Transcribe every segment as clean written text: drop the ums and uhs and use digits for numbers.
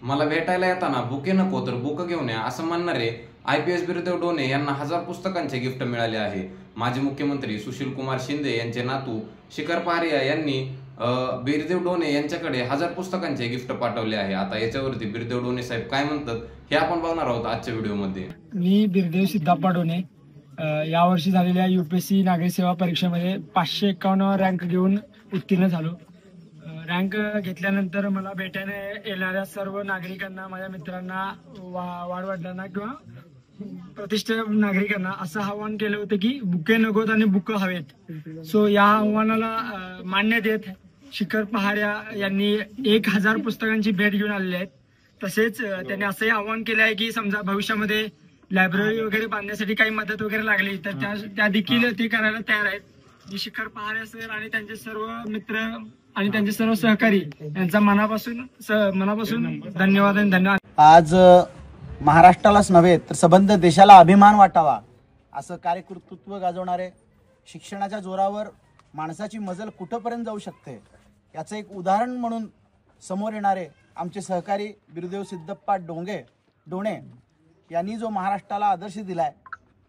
मला भेटायला येताना बुके नको तर बुक घेऊन या असं म्हणणारे IPS बिरदेव डोणे यांना 1000 पुस्तकांचे गिफ्ट मिळाले आहे। माजी मुख्यमंत्री सुशील कुमार शिंदे यांचे नातू शिखर पहारिया यांनी बिरदेव डोणे यांच्याकडे 1000 पुस्तकांचे गिफ्ट पाठवले आहे। आता याच्यावरती बिरदेव डोणे साहेब काय म्हणतात हे आपण बघणार आहोत आजच्या व्हिडिओमध्ये। मी बिरदेव सिद्धप्पा डोणे यावर्षी झालेल्या UPSC नागरी सेवा परीक्षेमध्ये 551 रँक घेऊन उत्तीर्ण झालो। रँक घेतल्यानंतर मला भेटायला येणाऱ्या सर्व नागरिकांना, माझ्या मित्रांना, वाडवडिलांना किंवा प्रतिष्ठित नागरिकांना असं आवाहन केलं होतं की बुके नकोत आणि बुक हवेत। सो या आव्हानाला मान्य देत शिखर पहारिया यांनी 1000 पुस्तकांची भेट घेऊन आलेले आहेत। तसेच त्यांनी असंही आवाहन केलं आहे की समजा भविष्यामध्ये लायब्ररी वगैरे बांधण्यासाठी काही मदत वगैरे लागली तर त्या देखील ते करायला तयार आहेत। मी शिखर पहारिया सर आणि त्यांचे सर्व मित्र आणि त्यांचे सर्व सहकारी यांचा मनापासून धन्यवाद आणि धन्यवाद। आज महाराष्ट्रालाच नव्हे तर संबंध देशाला अभिमान वाटावा असं कार्यकर्तृत्व गाजवणारे, शिक्षणाच्या जोरावर माणसाची मजल कुठपर्यंत जाऊ शकते याचं एक उदाहरण म्हणून समोर येणारे आमचे सहकारी बिरदेव सिद्धप्पा डोणे यांनी जो महाराष्ट्राला आदर्श दिलाय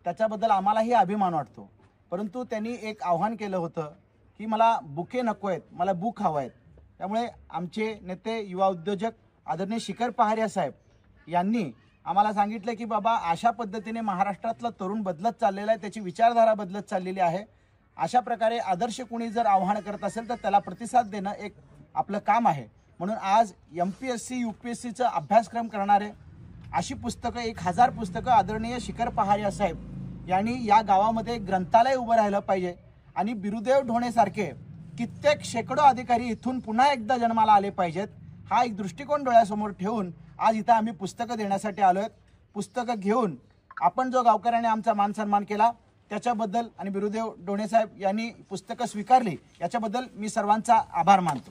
त्याच्याबद्दल आम्हालाही अभिमान वाटतो। परंतु त्यांनी एक आव्हान केलं होतं की मला बुके नको आहेत, मला बुक हवं आहेत। त्यामुळे आमचे नेते, युवा उद्योजक आदरणीय शिखर पहारिया साहेब यांनी आम्हाला सांगितलं की बाबा अशा पद्धतीने महाराष्ट्रातला तरुण बदलत चाललेला आहे, त्याची विचारधारा बदलत चाललेली आहे। अशा प्रकारे आदर्श कोणी जर आव्हान करत असेल तर त्याला प्रतिसाद देणं एक आपलं काम आहे। म्हणून आज MPSC UPSCचा अभ्यासक्रम करणारे अशी पुस्तकं 1000 पुस्तकं आदरणीय शिखर पहारिया साहेब यांनी या गावामध्ये ग्रंथालय उभं राहिलं पाहिजे आणि बिरदेव डोणे सारखे कित्येक शेकडो अधिकारी इथून पुन्हा एकदा जन्माला आले पाहिजेत हा एक दृष्टिकोन डोळ्यासमोर ठेवून आज इथं आम्ही पुस्तकं देण्यासाठी आलोय। पुस्तकं घेऊन आपण जो गावकऱ्याने आमचा मान सन्मान केला त्याच्याबद्दल आणि बिरदेव डोणे साहेब यांनी पुस्तकं स्वीकारली याच्याबद्दल मी सर्वांचा आभार मानतो।